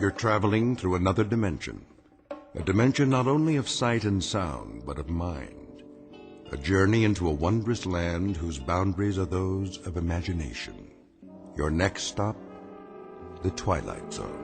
You're traveling through another dimension. A dimension not only of sight and sound, but of mind. A journey into a wondrous land whose boundaries are those of imagination. Your next stop, the Twilight Zone.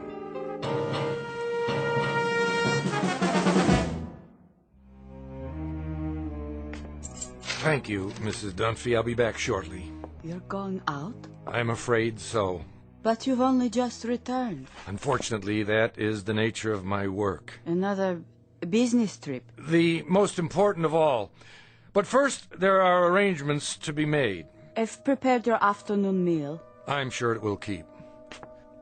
Thank you, Mrs. Dunphy. I'll be back shortly. You're going out? I'm afraid so. But you've only just returned. Unfortunately, that is the nature of my work. Another business trip? The most important of all. But first, there are arrangements to be made. I've prepared your afternoon meal. I'm sure it will keep.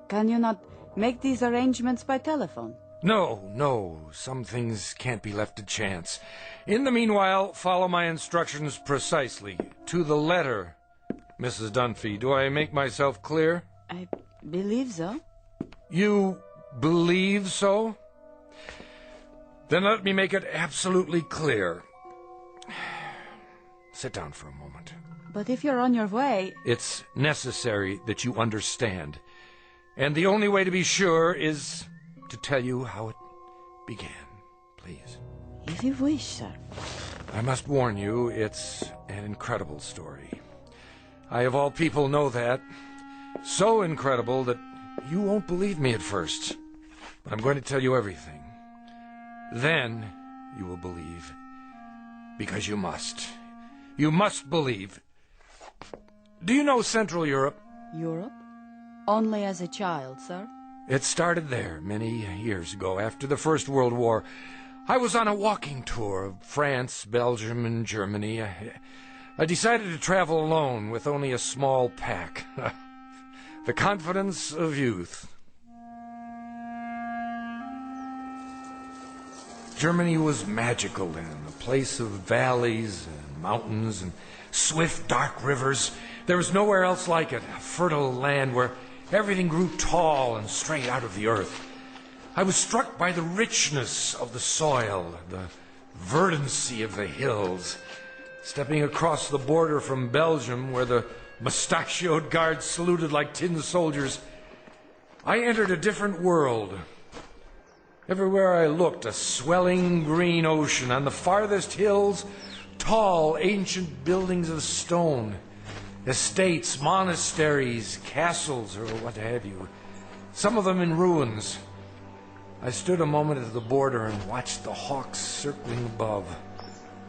Can you not make these arrangements by telephone? No. Some things can't be left to chance. In the meanwhile, follow my instructions precisely, to the letter, Mrs. Dunphy. Do I make myself clear? I believe so. You believe so? Then let me make it absolutely clear. Sit down for a moment. But if you're on your way... It's necessary that you understand. And the only way to be sure is to tell you how it began. Please. If you wish, sir. I must warn you, it's an incredible story. I, of all people, know that. So incredible that you won't believe me at first. But I'm going to tell you everything. Then you will believe. Because you must. You must believe. Do you know Central Europe? Europe? Only as a child, sir. It started there many years ago, after the First World War. I was on a walking tour of France, Belgium, and Germany. I decided to travel alone with only a small pack. The confidence of youth. Germany was magical then, a place of valleys and mountains and swift, dark rivers. There was nowhere else like it, a fertile land where everything grew tall and straight out of the earth. I was struck by the richness of the soil, the verdancy of the hills. Stepping across the border from Belgium, where the mustachioed guards saluted like tin soldiers, I entered a different world. Everywhere I looked, a swelling green ocean. On the farthest hills, tall, ancient buildings of stone. Estates, monasteries, castles, or what have you. Some of them in ruins. I stood a moment at the border and watched the hawks circling above,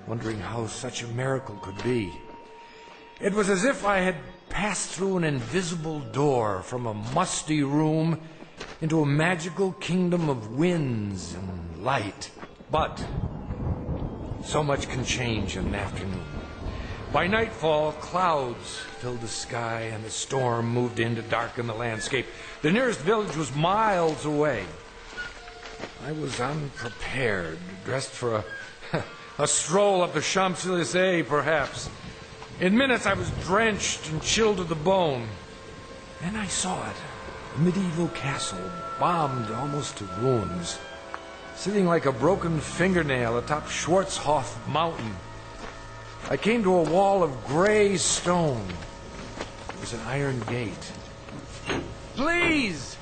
wondering how such a miracle could be. It was as if I had passed through an invisible door from a musty room into a magical kingdom of winds and light. But so much can change in an afternoon. By nightfall, clouds filled the sky and the storm moved in to darken the landscape. The nearest village was miles away. I was unprepared, dressed for a stroll up the Champs-Élysées, perhaps. In minutes, I was drenched and chilled to the bone. Then I saw it, a medieval castle, bombed almost to ruins, sitting like a broken fingernail atop Schwarzhof Mountain. I came to a wall of gray stone. There was an iron gate. Please!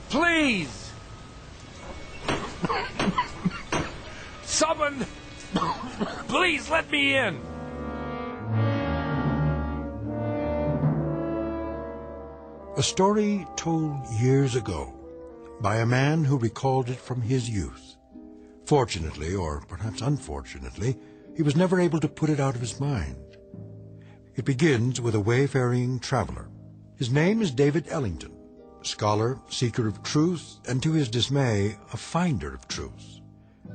Please! Someone! Please let me in! A story told years ago by a man who recalled it from his youth. Fortunately, or perhaps unfortunately, he was never able to put it out of his mind. It begins with a wayfaring traveler. His name is David Ellington, scholar, seeker of truth, and to his dismay, a finder of truth.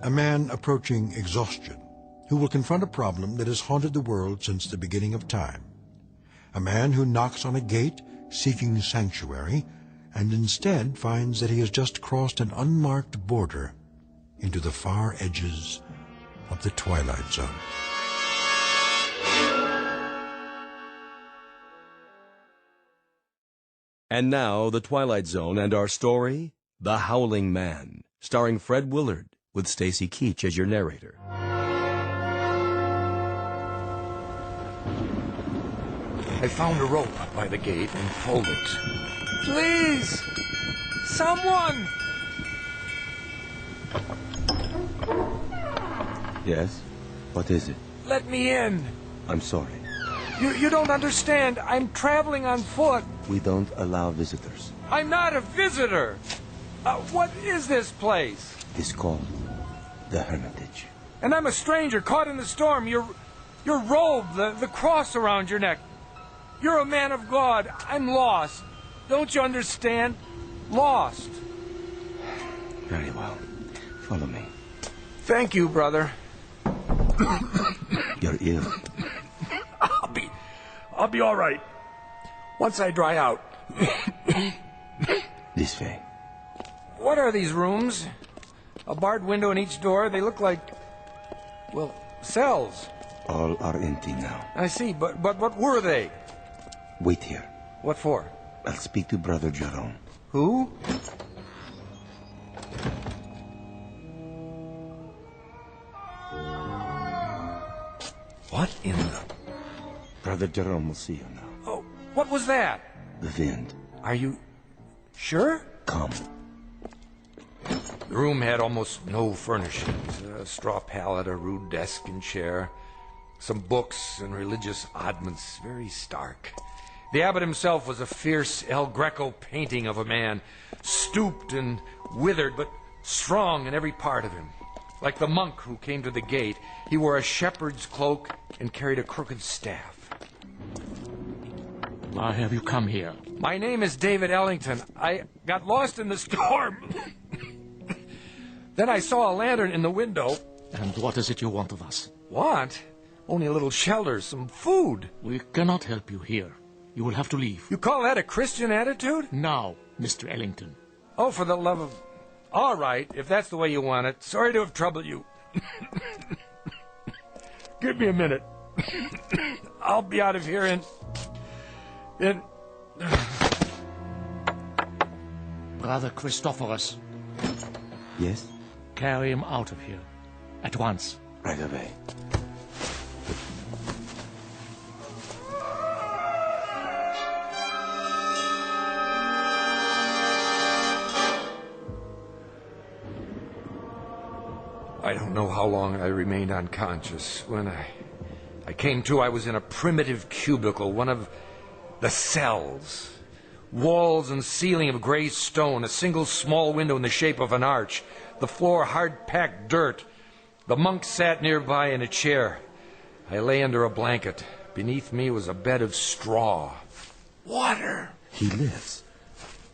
A man approaching exhaustion, who will confront a problem that has haunted the world since the beginning of time. A man who knocks on a gate seeking sanctuary, and instead finds that he has just crossed an unmarked border into the far edges of the Twilight Zone. And now, The Twilight Zone and our story, The Howling Man, starring Fred Willard, with Stacy Keach as your narrator. I found a rope by the gate and pulled it. Please! Someone! Yes? What is it? Let me in. I'm sorry. You don't understand. I'm traveling on foot. We don't allow visitors. I'm not a visitor. What is this place? It's called the Hermitage. And I'm a stranger caught in the storm. Your robe, the cross around your neck. You're a man of God. I'm lost. Don't you understand? Lost. Very well. Follow me. Thank you, brother. You're ill. I'll be all right. Once I dry out. This way. What are these rooms? A barred window in each door. They look like, well, cells. All are empty now. I see, but what were they? Wait here. What for? I'll speak to Brother Jerome. Who? What in the... Brother Jerome will see you now. Oh, what was that? The wind. Are you sure? Come. The room had almost no furnishings. A straw pallet, a rude desk and chair, some books and religious oddments, very stark. The abbot himself was a fierce El Greco painting of a man, stooped and withered, but strong in every part of him. Like the monk who came to the gate, he wore a shepherd's cloak and carried a crooked staff. Why have you come here? My name is David Ellington. I got lost in the storm. Then I saw a lantern in the window. And what is it you want of us? Want? Only a little shelter, some food. We cannot help you here. You will have to leave. You call that a Christian attitude? Now, Mr. Ellington. Oh, for the love of... All right, if that's the way you want it. Sorry to have troubled you. Give me a minute. I'll be out of here in... Brother Christophorus, Yes? carry him out of here. At once. Right away. I don't know how long I remained unconscious. When I came to, I was in a primitive cubicle, one of the cells. Walls and ceiling of gray stone, a single small window in the shape of an arch, the floor hard-packed dirt. The monk sat nearby in a chair. I lay under a blanket. Beneath me was a bed of straw. Water! He lives.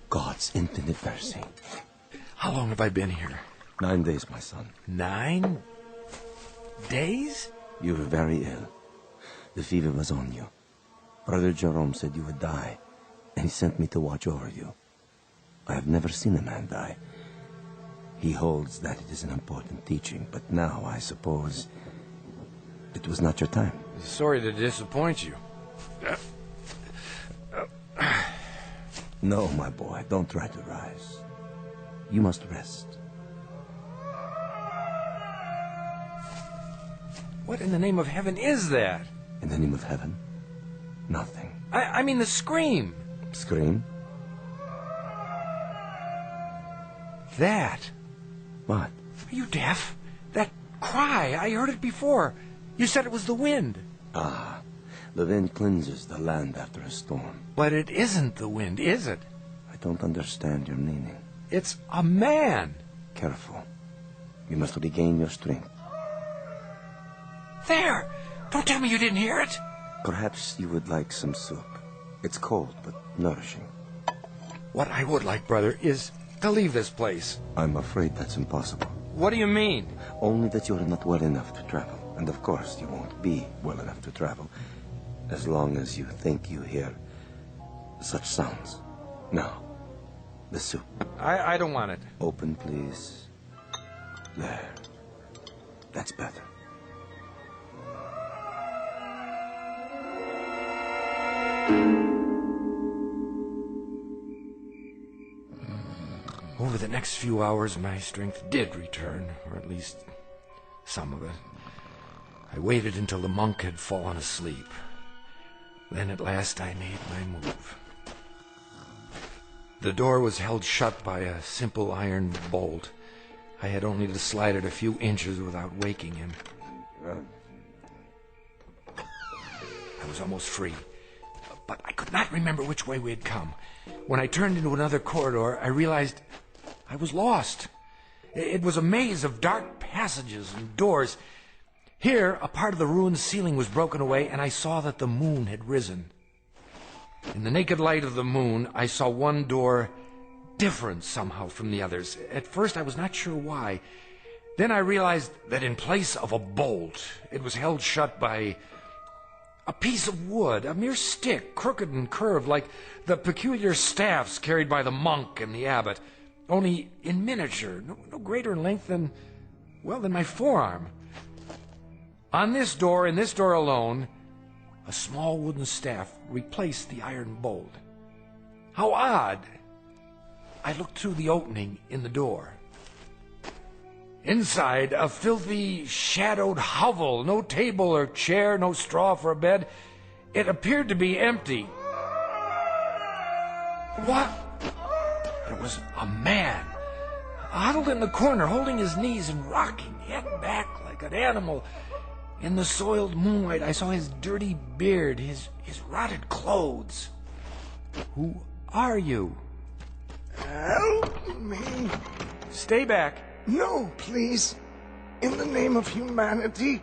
God's infinite mercy. How long have I been here? 9 days, my son. 9 days? You were very ill. The fever was on you. Brother Jerome said you would die, and he sent me to watch over you. I have never seen a man die. He holds that it is an important teaching, but now I suppose it was not your time. Sorry to disappoint you. No, my boy, don't try to rise. You must rest. What in the name of heaven is that? In the name of heaven, nothing. I mean the scream. Scream? That. What? Are you deaf? That cry, I heard it before. You said it was the wind. Ah, the wind cleanses the land after a storm. But it isn't the wind, is it? I don't understand your meaning. It's a man. Careful. You must regain your strength. There! Don't tell me you didn't hear it. Perhaps you would like some soup. It's cold, but nourishing. What I would like, brother, is to leave this place. I'm afraid that's impossible. What do you mean? Only that you're not well enough to travel. And of course, you won't be well enough to travel as long as you think you hear such sounds. Now, the soup. I don't want it. Open, please. There. That's better. Over the next few hours, my strength did return, or at least some of it. I waited until the monk had fallen asleep. Then at last I made my move. The door was held shut by a simple iron bolt. I had only to slide it a few inches without waking him. I was almost free, but I could not remember which way we had come. When I turned into another corridor, I realized I was lost. It was a maze of dark passages and doors. Here, a part of the ruined ceiling was broken away, and I saw that the moon had risen. In the naked light of the moon, I saw one door different somehow from the others. At first, I was not sure why. Then I realized that in place of a bolt, it was held shut by a piece of wood, a mere stick, crooked and curved, like the peculiar staffs carried by the monk and the abbot, only in miniature, no greater in length than my forearm. On this door, in this door alone, a small wooden staff replaced the iron bolt. How odd! I looked through the opening in the door. Inside, a filthy, shadowed hovel. No table or chair, no straw for a bed. It appeared to be empty. What? There was a man, huddled in the corner, holding his knees and rocking, head back like an animal. In the soiled moonlight, I saw his dirty beard, his rotted clothes. Who are you? Help me. Stay back. No, please. In the name of humanity,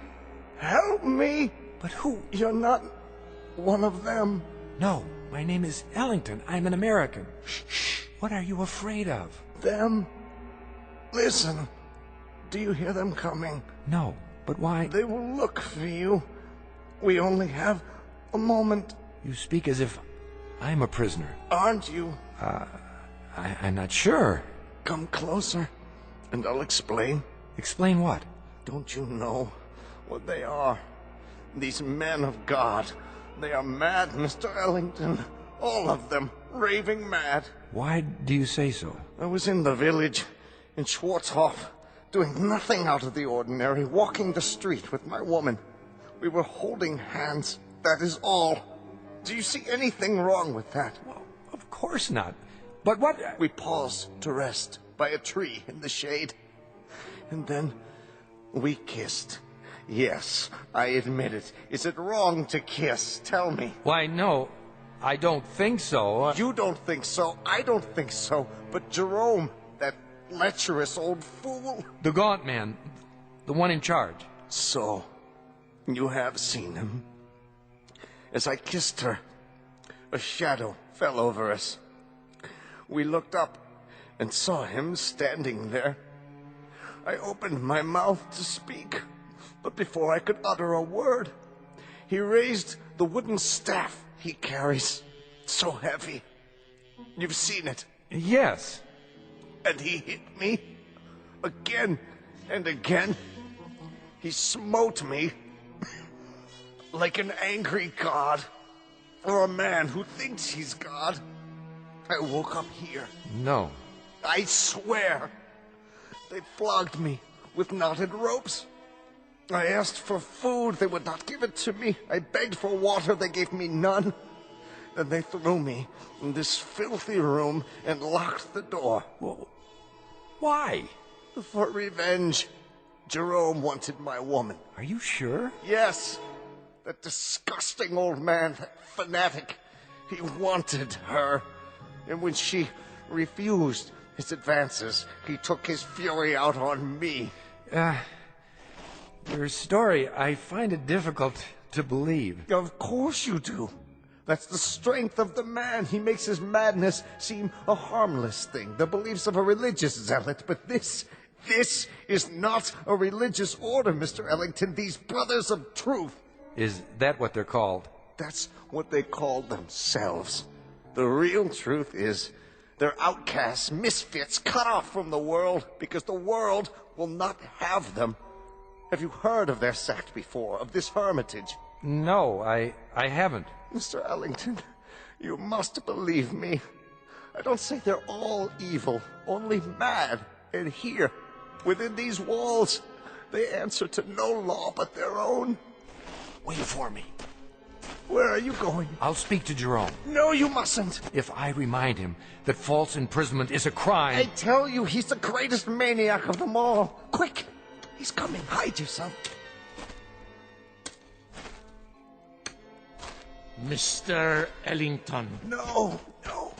help me. But who? You're not one of them. No, my name is Ellington. I'm an American. Shh. What are you afraid of? Them. Listen. Do you hear them coming? No, but why? They will look for you. We only have a moment. You speak as if I'm a prisoner. Aren't you? I'm not sure. Come closer, and I'll explain. Explain what? Don't you know what they are? These men of God. They are mad, Mr. Ellington. All of them. Raving mad. Why do you say so? I was in the village, in Schwarzhof, doing nothing out of the ordinary, walking the street with my woman. We were holding hands. That is all. Do you see anything wrong with that? Well, of course not. But what? We paused to rest by a tree in the shade. And then we kissed. Yes, I admit it. Is it wrong to kiss? Tell me. Why, no, I don't think so. You don't think so. I don't think so. But Jerome, that lecherous old fool. The gaunt man, the one in charge. So, you have seen him. As I kissed her, a shadow fell over us. We looked up and saw him standing there. I opened my mouth to speak, but before I could utter a word, he raised the wooden staff he carries, so heavy. You've seen it. Yes. And he hit me again and again. He smote me like an angry god, or a man who thinks he's God. I woke up here. No. I swear. They flogged me with knotted ropes. I asked for food. They would not give it to me. I begged for water. They gave me none. Then they threw me in this filthy room and locked the door. Well, why? For revenge. Jerome wanted my woman. Are you sure? Yes. That disgusting old man, that fanatic. He wanted her. And when she refused his advances, he took his fury out on me. Your story, I find it difficult to believe. Of course you do. That's the strength of the man. He makes his madness seem a harmless thing, the beliefs of a religious zealot. But this is not a religious order, Mr. Ellington. These brothers of truth. Is that what they're called? That's what they call themselves. The real truth is they're outcasts, misfits, cut off from the world because the world will not have them. Have you heard of their sect before, of this hermitage? No, I haven't. Mr. Ellington, you must believe me. I don't say they're all evil, only mad. And here, within these walls, they answer to no law but their own. Wait for me. Where are you going? I'll speak to Jerome. No, you mustn't. If I remind him that false imprisonment is a crime... I tell you, he's the greatest maniac of them all. Quick! He's coming. Hide yourself. Mr. Ellington. No, no.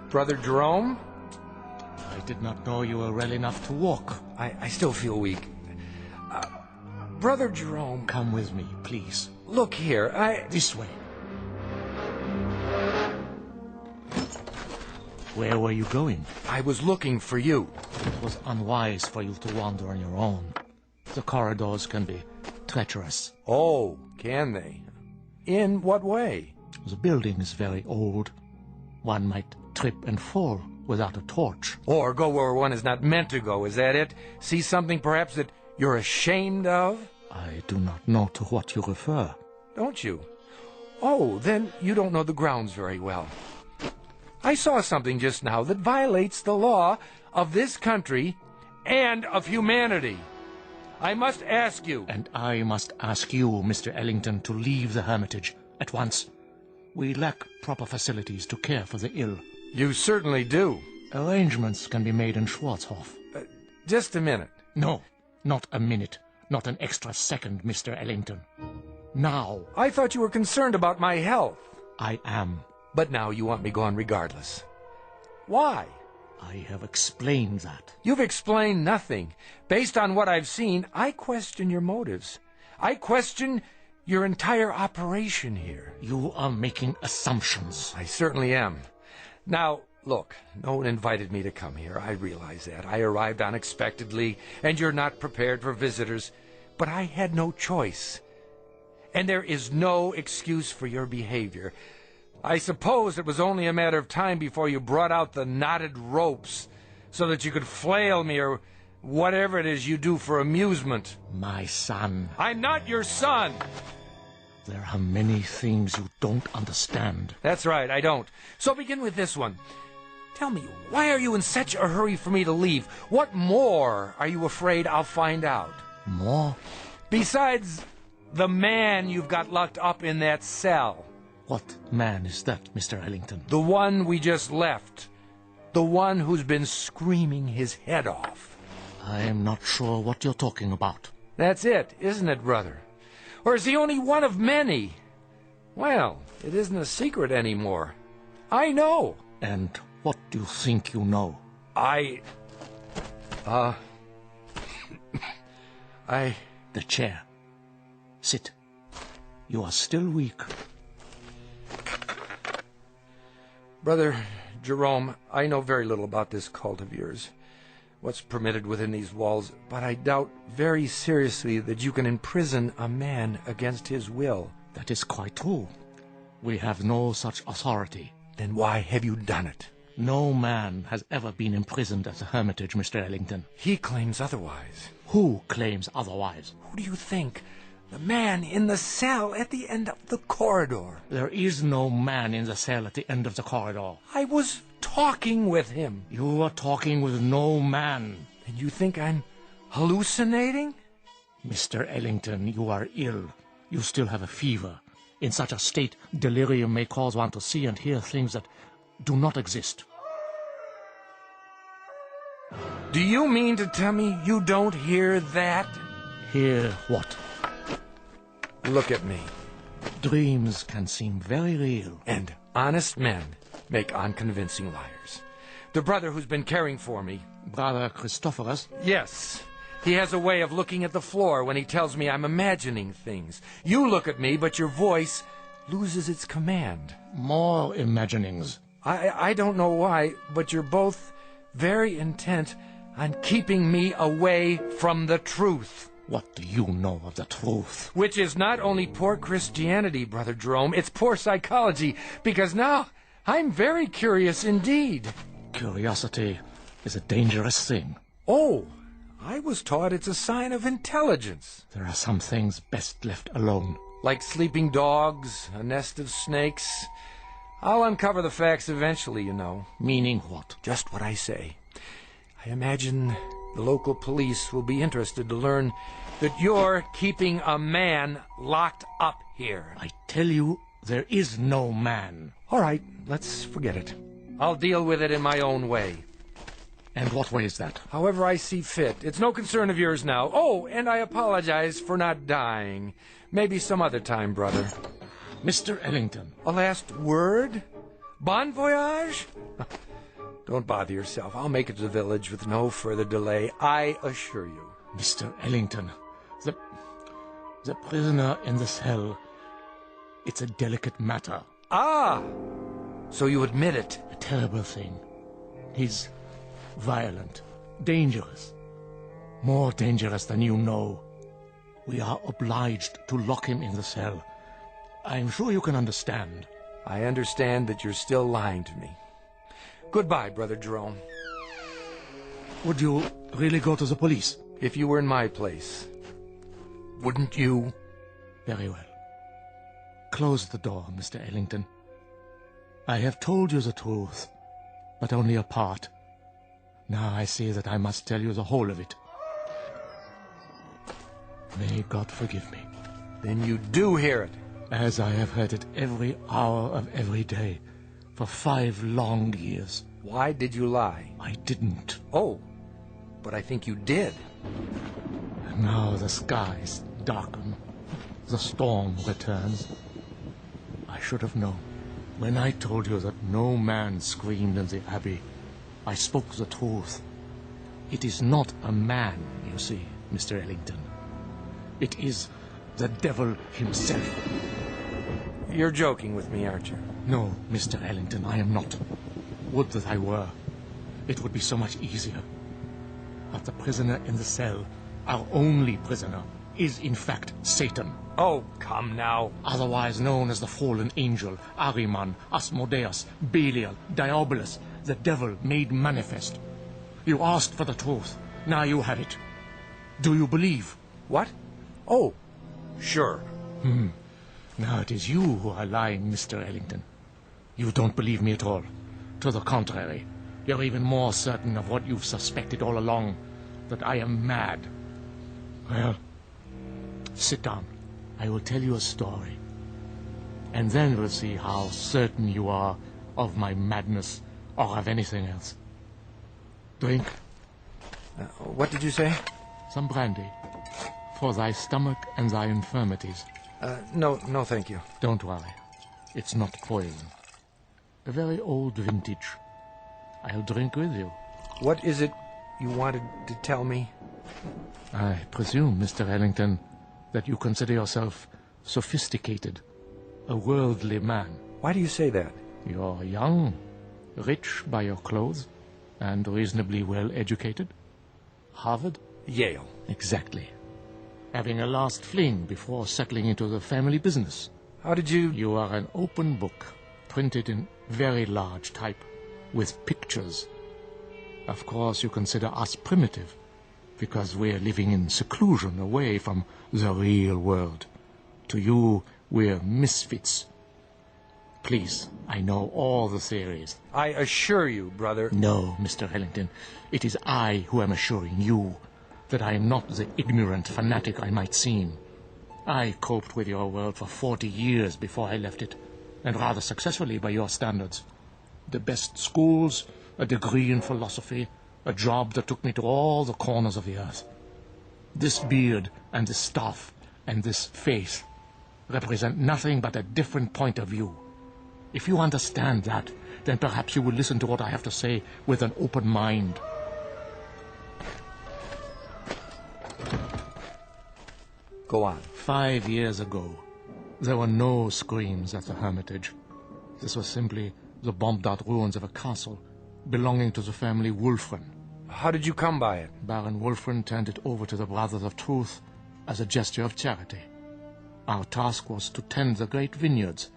Brother Jerome? I did not know you were well enough to walk. I still feel weak. Brother Jerome... Come with me, please. Look here, This way. Where were you going? I was looking for you. It was unwise for you to wander on your own. The corridors can be treacherous. Oh, can they? In what way? The building is very old. One might trip and fall without a torch. Or go where one is not meant to go, is that it? See something perhaps that you're ashamed of? I do not know to what you refer. Don't you? Oh, then you don't know the grounds very well. I saw something just now that violates the law of this country and of humanity. I must ask you... And I must ask you, Mr. Ellington, to leave the hermitage at once. We lack proper facilities to care for the ill. You certainly do. Arrangements can be made in Schwarzhof. Just a minute. No, not a minute. Not an extra second, Mr. Ellington. Now. I thought you were concerned about my health. I am. But now you want me gone regardless. Why? I have explained that. You've explained nothing. Based on what I've seen, I question your motives. I question your entire operation here. You are making assumptions. I certainly am. Now, look, no one invited me to come here. I realize that. I arrived unexpectedly, and you're not prepared for visitors. But I had no choice. And there is no excuse for your behavior. I suppose it was only a matter of time before you brought out the knotted ropes so that you could flail me or whatever it is you do for amusement. My son. I'm not your son! There are many things you don't understand. That's right, I don't. So begin with this one. Tell me, why are you in such a hurry for me to leave? What more are you afraid I'll find out? More? Besides the man you've got locked up in that cell. What man is that, Mr. Ellington? The one we just left. The one who's been screaming his head off. I am not sure what you're talking about. That's it, isn't it, brother? Or is he only one of many? Well, it isn't a secret anymore. I know. And what do you think you know? The chair. Sit. You are still weak. Brother Jerome, I know very little about this cult of yours, what's permitted within these walls, but I doubt very seriously that you can imprison a man against his will. That is quite true. We have no such authority. Then why have you done it? No man has ever been imprisoned at the Hermitage, Mr. Ellington. He claims otherwise. Who claims otherwise? Who do you think? The man in the cell at the end of the corridor. There is no man in the cell at the end of the corridor. I was talking with him. You are talking with no man. And you think I'm hallucinating? Mr. Ellington, you are ill. You still have a fever. In such a state, delirium may cause one to see and hear things that do not exist. Do you mean to tell me you don't hear that? Hear what? Look at me. Dreams can seem very real. And honest men make unconvincing liars. The brother who's been caring for me. Brother Christophorus? Yes. He has a way of looking at the floor when he tells me I'm imagining things. You look at me, but your voice loses its command. More imaginings. I don't know why, but you're both very intent on keeping me away from the truth. What do you know of the truth? Which is not only poor Christianity, Brother Jerome, it's poor psychology, because now I'm very curious indeed. Curiosity is a dangerous thing. Oh, I was taught it's a sign of intelligence. There are some things best left alone. Like sleeping dogs, a nest of snakes. I'll uncover the facts eventually, you know. Meaning what? Just what I say. I imagine the local police will be interested to learn that you're keeping a man locked up here. I tell you, there is no man. All right, let's forget it. I'll deal with it in my own way. And what way is that? However I see fit. It's no concern of yours now. Oh, and I apologize for not dying. Maybe some other time, brother. Mr. Ellington. A last word? Bon voyage? Don't bother yourself. I'll make it to the village with no further delay, I assure you. Mr. Ellington, the prisoner in the cell, it's a delicate matter. Ah! So you admit it? A terrible thing. He's violent, dangerous. More dangerous than you know. We are obliged to lock him in the cell. I'm sure you can understand. I understand that you're still lying to me. Goodbye, Brother Jerome. Would you really go to the police? If you were in my place, wouldn't you? Very well. Close the door, Mr. Ellington. I have told you the truth, but only a part. Now I see that I must tell you the whole of it. May God forgive me. Then you do hear it. As I have heard it every hour of every day, for 5 long years. Why did you lie? I didn't. Oh, but I think you did. And now the skies darken. The storm returns. I should have known. When I told you that no man screamed in the Abbey, I spoke the truth. It is not a man, you see, Mr. Ellington. It is the devil himself. You're joking with me, aren't you? No, Mr. Ellington, I am not. Would that I were. It would be so much easier. But the prisoner in the cell, our only prisoner, is in fact Satan. Oh, come now. Otherwise known as the fallen angel, Ahriman, Asmodeus, Belial, Diabolus, the devil made manifest. You asked for the truth. Now you have it. Do you believe? What? Oh, sure. Now it is you who are lying, Mr. Ellington. You don't believe me at all. To the contrary, you're even more certain of what you've suspected all along, that I am mad. Well, sit down. I will tell you a story. And then we'll see how certain you are of my madness or of anything else. Drink. What did you say? Some brandy. For thy stomach and thy infirmities. No, thank you. Don't worry. It's not poison. A very old vintage. I'll drink with you. What is it you wanted to tell me? I presume, Mr. Ellington, that you consider yourself sophisticated, a worldly man. Why do you say that? You're young, rich by your clothes, and reasonably well educated. Harvard? Yale. Exactly. Having a last fling before settling into the family business. How did you... You are an open book, printed in very large type, with pictures. Of course, you consider us primitive, because we're living in seclusion away from the real world. To you, we're misfits. Please, I know all the theories. I assure you, brother... No, Mr. Ellington, it is I who am assuring you that I am not the ignorant fanatic I might seem. I coped with your world for 40 years before I left it, and rather successfully by your standards. The best schools, a degree in philosophy, a job that took me to all the corners of the earth. This beard and this staff and this face represent nothing but a different point of view. If you understand that, then perhaps you will listen to what I have to say with an open mind. Go on. 5 years ago, there were no screams at the Hermitage. This was simply the bombed-out ruins of a castle belonging to the family Wulfren. How did you come by it? Baron Wulfren turned it over to the Brothers of Truth as a gesture of charity. Our task was to tend the great vineyards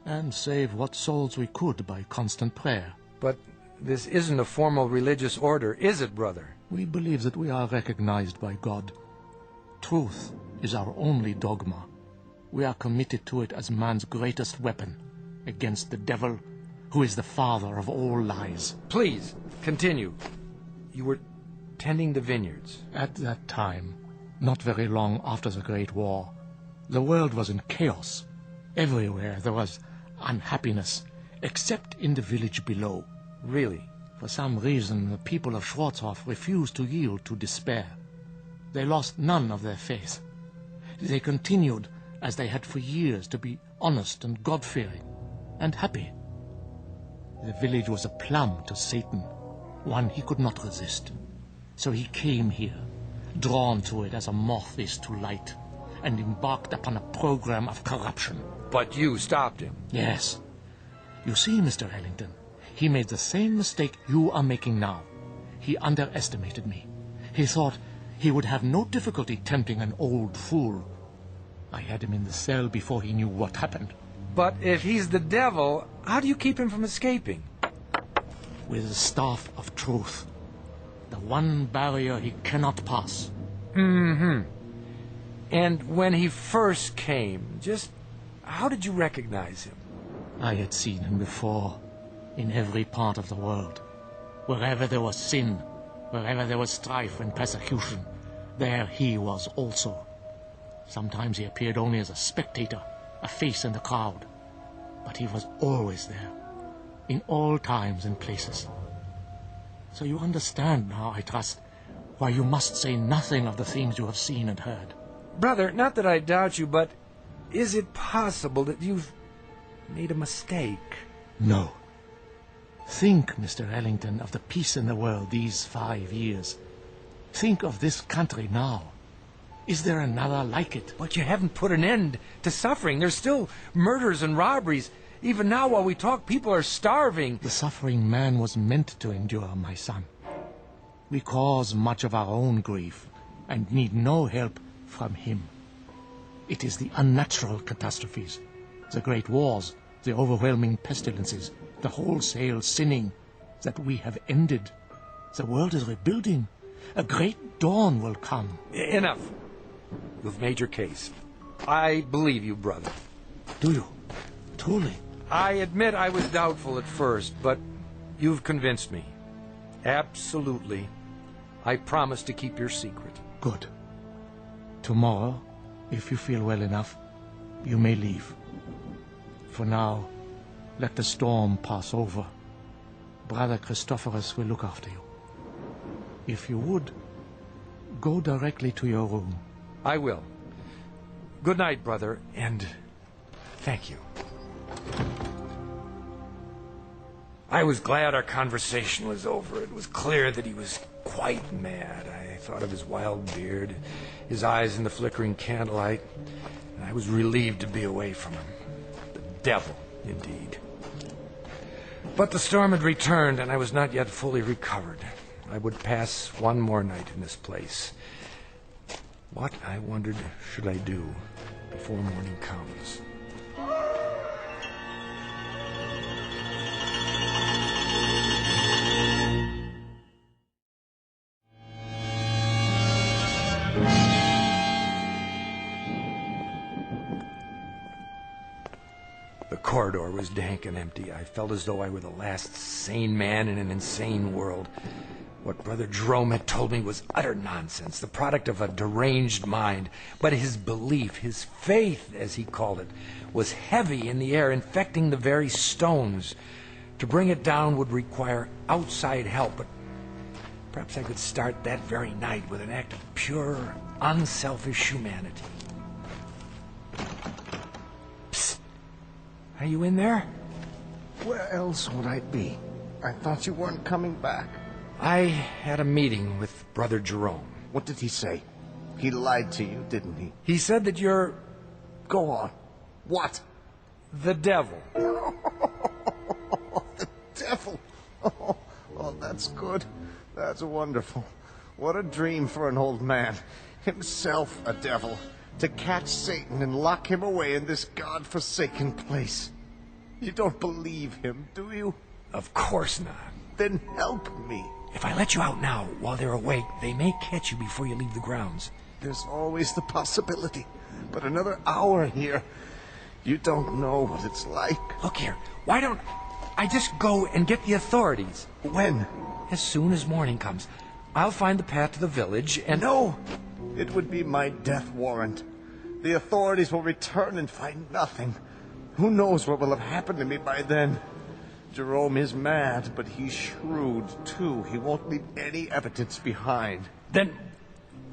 and save what souls we could by constant prayer. But this isn't a formal religious order, is it, brother? We believe that we are recognized by God. Truth is our only dogma. We are committed to it as man's greatest weapon against the devil, who is the father of all lies. Please, continue. You were tending the vineyards. At that time, not very long after the Great War, the world was in chaos. Everywhere there was unhappiness, except in the village below. Really? For some reason, the people of Schwarzhof refused to yield to despair. They lost none of their faith. They continued, as they had for years, to be honest and God-fearing and happy. The village was a plum to Satan, one he could not resist. So he came here, drawn to it as a moth is to light, and embarked upon a program of corruption. But you stopped him. Yes. You see, Mr. Ellington, he made the same mistake you are making now. He underestimated me. He thought he would have no difficulty tempting an old fool. I had him in the cell before he knew what happened. But if he's the devil, how do you keep him from escaping? With the staff of truth. The one barrier he cannot pass. Mm-hmm. And when he first came, just how did you recognize him? I had seen him before, in every part of the world. Wherever there was sin, wherever there was strife and persecution, there he was also. Sometimes he appeared only as a spectator, a face in the crowd. But he was always there, in all times and places. So you understand now, I trust, why you must say nothing of the things you have seen and heard. Brother, not that I doubt you, but is it possible that you've made a mistake? No. Think, Mr. Ellington, of the peace in the world these 5 years. Think of this country now. Is there another like it? But you haven't put an end to suffering. There's still murders and robberies. Even now, while we talk, people are starving. The suffering man was meant to endure, my son. We cause much of our own grief and need no help from him. It is the unnatural catastrophes, the great wars, the overwhelming pestilences, the wholesale sinning that we have ended. The world is rebuilding. A great dawn will come. Enough. You've made your case. I believe you, brother. Do you? Truly? I admit I was doubtful at first, but you've convinced me. Absolutely. I promise to keep your secret. Good. Tomorrow, if you feel well enough, you may leave. For now, let the storm pass over. Brother Christophorus will look after you. If you would, go directly to your room. I will. Good night, brother, and thank you. I was glad our conversation was over. It was clear that he was quite mad. I thought of his wild beard, his eyes in the flickering candlelight, and I was relieved to be away from him. The devil, indeed. But the storm had returned, and I was not yet fully recovered. I would pass one more night in this place. What, I wondered, should I do before morning comes? The corridor was dank and empty. I felt as though I were the last sane man in an insane world. What Brother Jerome had told me was utter nonsense, the product of a deranged mind. But his belief, his faith, as he called it, was heavy in the air, infecting the very stones. To bring it down would require outside help, but perhaps I could start that very night with an act of pure, unselfish humanity. Psst! Are you in there? Where else would I be? I thought you weren't coming back. I had a meeting with Brother Jerome. What did he say? He lied to you, didn't he? He said that you're Go on. What? the devil. The devil. Oh, that's good. That's wonderful. What a dream for an old man. Himself a devil. To catch Satan and lock him away in this God-forsaken place. You don't believe him, do you? Of course not. Then help me. If I let you out now, while they're awake, they may catch you before you leave the grounds. There's always the possibility. But another hour here, you don't know what it's like. Look here, why don't I just go and get the authorities? When? As soon as morning comes. I'll find the path to the village and... No! It would be my death warrant. The authorities will return and find nothing. Who knows what will have happened to me by then? Jerome is mad, but he's shrewd, too. He won't leave any evidence behind. Then,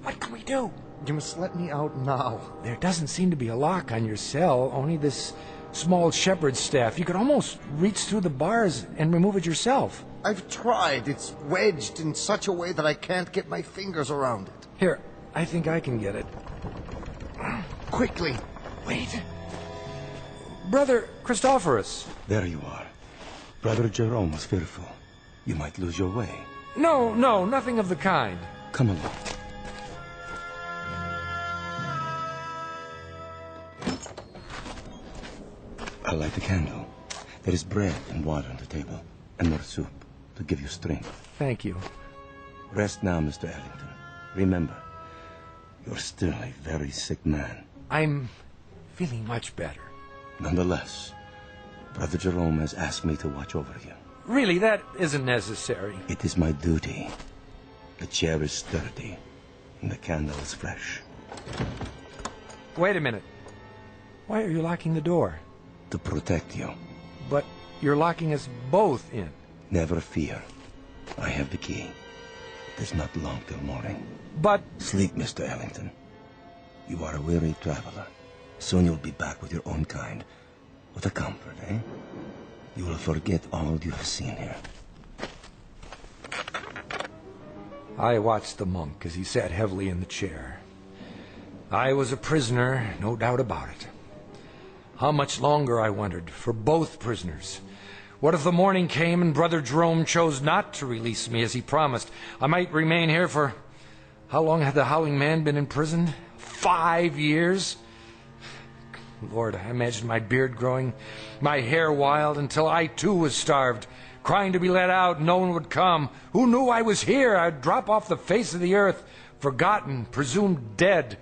what can we do? You must let me out now. There doesn't seem to be a lock on your cell, only this small shepherd's staff. You could almost reach through the bars and remove it yourself. I've tried. It's wedged in such a way that I can't get my fingers around it. Here, I think I can get it. Quickly. Wait. Brother Christophorus. There you are. Brother Jerome was fearful. You might lose your way. No, nothing of the kind. Come along. I'll light the candle. There is bread and water on the table, and more soup to give you strength. Thank you. Rest now, Mr. Ellington. Remember, you're still a very sick man. I'm feeling much better. Nonetheless, Brother Jerome has asked me to watch over you. Really, that isn't necessary. It is my duty. The chair is sturdy, and the candle is fresh. Wait a minute. Why are you locking the door? To protect you. But you're locking us both in. Never fear. I have the key. It is not long till morning. But... Sleep, Mr. Ellington. You are a weary traveler. Soon you'll be back with your own kind. What a comfort, eh? You will forget all you have seen here. I watched the monk as he sat heavily in the chair. I was a prisoner, no doubt about it. How much longer, I wondered, for both prisoners? What if the morning came and Brother Jerome chose not to release me as he promised? I might remain here for... How long had the Howling Man been in prison? 5 years? Lord, I imagined my beard growing, my hair wild, until I too was starved, crying to be let out, and no one would come. Who knew I was here? I'd drop off the face of the earth, forgotten, presumed dead.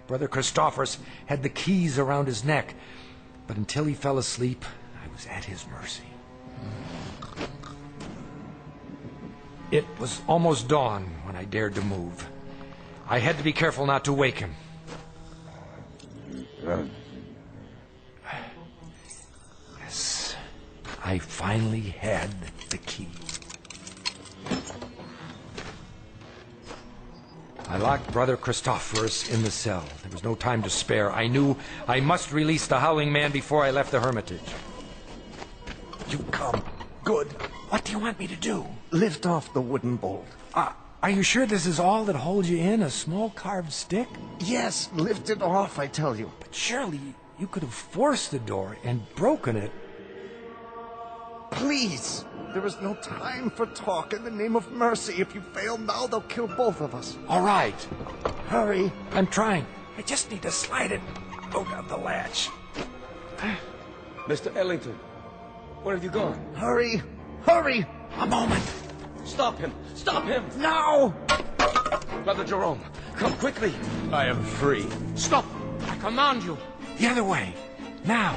Brother Christophorus had the keys around his neck, but until he fell asleep, I was at his mercy. It was almost dawn when I dared to move. I had to be careful not to wake him. Yes, I finally had the key. I locked Brother Christophorus in the cell. There was no time to spare. I knew I must release the Howling Man before I left the hermitage. You come. Good. What do you want me to do? Lift off the wooden bolt. Are you sure this is all that holds you in? A small carved stick? Yes, lift it off, I tell you. But surely you could have forced the door and broken it. Please! There is no time for talk. In the name of mercy, if you fail now, they'll kill both of us. All right. Hurry. I'm trying. I just need to slide it out of the latch. Mr. Ellington, where have you gone? Hurry! Hurry! A moment. Stop him! Stop him! Now! Brother Jerome, come quickly. I am free. Stop! I command you. The other way. Now.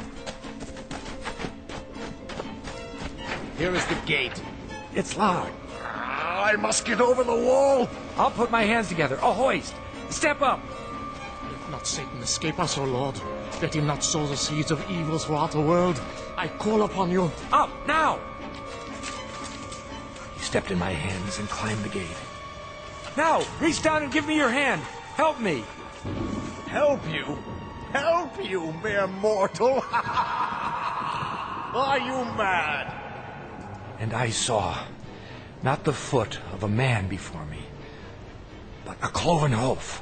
Here is the gate. It's locked. I must get over the wall. I'll put my hands together. A hoist. Step up. Let not Satan escape us, O Lord. Let him not sow the seeds of evil throughout the world. I call upon you. Up, now! He stepped in my hands and climbed the gate. Now, reach down and give me your hand. Help me. Help you? Help you, mere mortal? Are you mad? And I saw not the foot of a man before me, but a cloven hoof.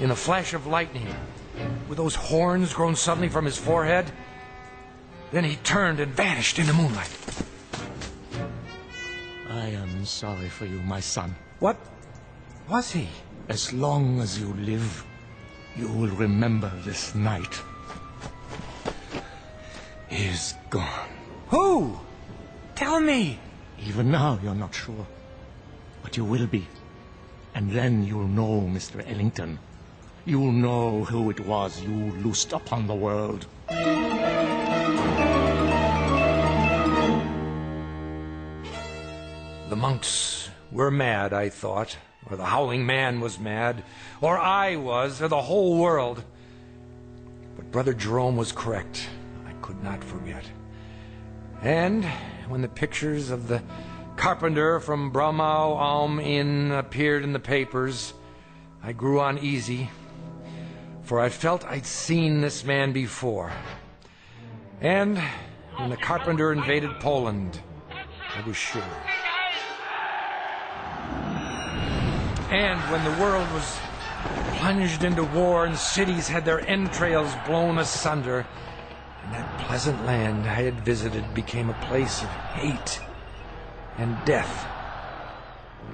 In a flash of lightning, with those horns grown suddenly from his forehead, then he turned and vanished in the moonlight. I am sorry for you, my son. What was he? As long as you live, you will remember this night. He is gone. Who? Tell me. Even now, you're not sure. But you will be. And then you'll know, Mr. Ellington. You'll know who it was you loosed upon the world. The monks were mad, I thought, or the Howling Man was mad, or I was, or the whole world. But Brother Jerome was correct. I could not forget. And when the pictures of the carpenter from Bromau Alm Inn appeared in the papers, I grew uneasy, for I felt I'd seen this man before. And when the carpenter invaded Poland, I was sure. And when the world was plunged into war and cities had their entrails blown asunder, and that pleasant land I had visited became a place of hate and death,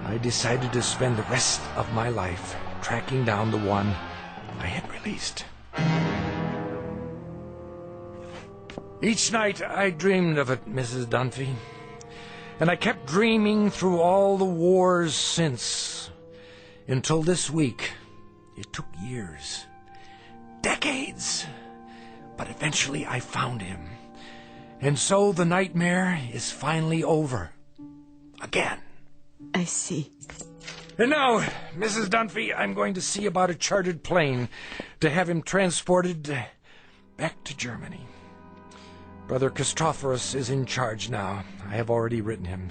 I decided to spend the rest of my life tracking down the one I had released. Each night I dreamed of it, Mrs. Dunphy, and I kept dreaming through all the wars since, until this week. It took years, decades, but eventually I found him. And so the nightmare is finally over. Again. I see. And now, Mrs. Dunphy, I'm going to see about a chartered plane to have him transported back to Germany. Brother Christophorus is in charge now. I have already written him.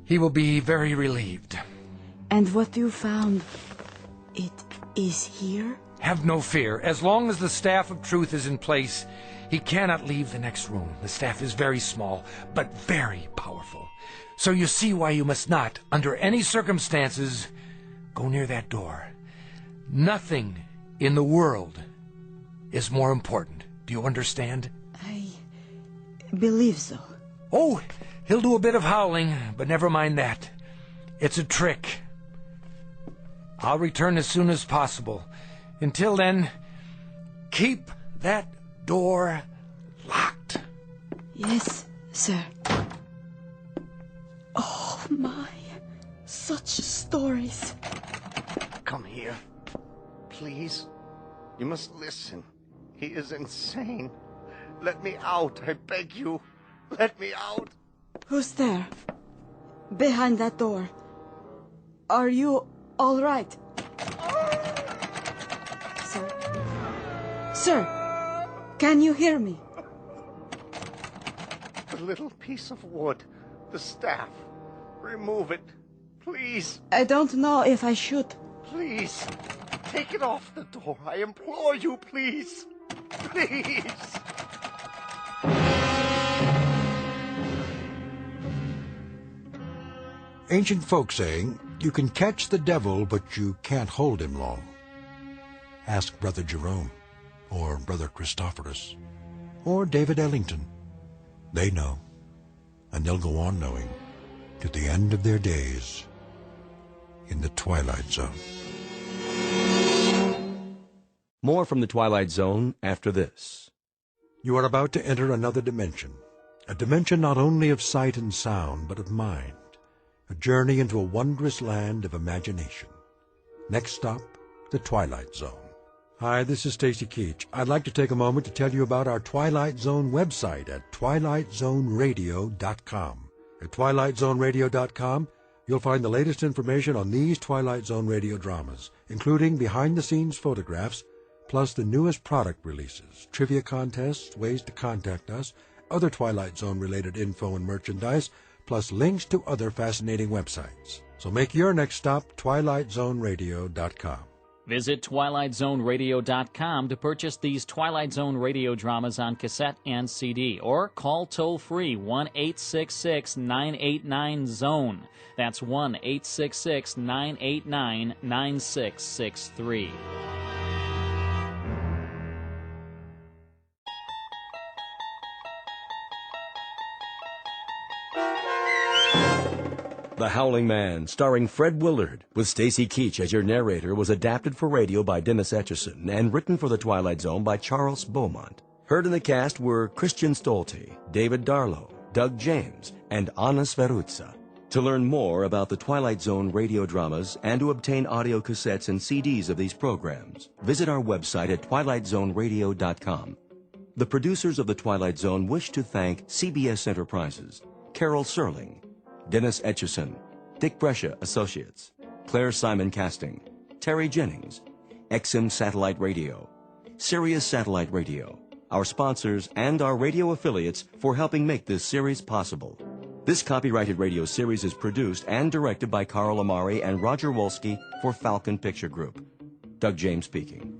He will be very relieved. And what you found, it is here? Have no fear. As long as the staff of truth is in place, he cannot leave the next room. The staff is very small, but very powerful. So you see why you must not, under any circumstances, go near that door. Nothing in the world is more important. Do you understand? I believe so. Oh, he'll do a bit of howling, but never mind that. It's a trick. I'll return as soon as possible. Until then, keep that door locked. Yes, sir. Oh, my. Such stories. Come here. Please. You must listen. He is insane. Let me out, I beg you. Let me out. Who's there? Behind that door. Are you all right? Sir? Sir, can you hear me? The little piece of wood. The staff. Remove it. Please. I don't know if I should. Please. Take it off the door. I implore you, please. Please. Ancient folk saying, you can catch the devil, but you can't hold him long. Ask Brother Jerome, or Brother Christophorus, or David Ellington. They know, and they'll go on knowing to the end of their days in the Twilight Zone. More from the Twilight Zone after this. You are about to enter another dimension, a dimension not only of sight and sound, but of mind, a journey into a wondrous land of imagination. Next stop, the Twilight Zone. Hi, this is Stacy Keach. I'd like to take a moment to tell you about our Twilight Zone website at twilightzoneradio.com. At twilightzoneradio.com, you'll find the latest information on these Twilight Zone radio dramas, including behind-the-scenes photographs, plus the newest product releases, trivia contests, ways to contact us, other Twilight Zone-related info and merchandise, plus links to other fascinating websites. So make your next stop twilightzoneradio.com. Visit twilightzoneradio.com to purchase these Twilight Zone radio dramas on cassette and CD, or call toll-free 1-866-989-ZONE. That's 1-866-989-9663. The Howling Man, starring Fred Willard, with Stacy Keach as your narrator, was adapted for radio by Dennis Etchison and written for The Twilight Zone by Charles Beaumont. Heard in the cast were Christian Stolte, David Darlow, Doug James, and Anna Sveruzza. To learn more about the Twilight Zone radio dramas and to obtain audio cassettes and CDs of these programs, visit our website at twilightzoneradio.com. The producers of The Twilight Zone wish to thank CBS Enterprises, Carol Serling, Dennis Etchison, Dick Brescia Associates, Claire Simon Casting, Terry Jennings, XM Satellite Radio, Sirius Satellite Radio, our sponsors, and our radio affiliates for helping make this series possible. This copyrighted radio series is produced and directed by Carl Amari and Roger Wolski for Falcon Picture Group. Doug James speaking.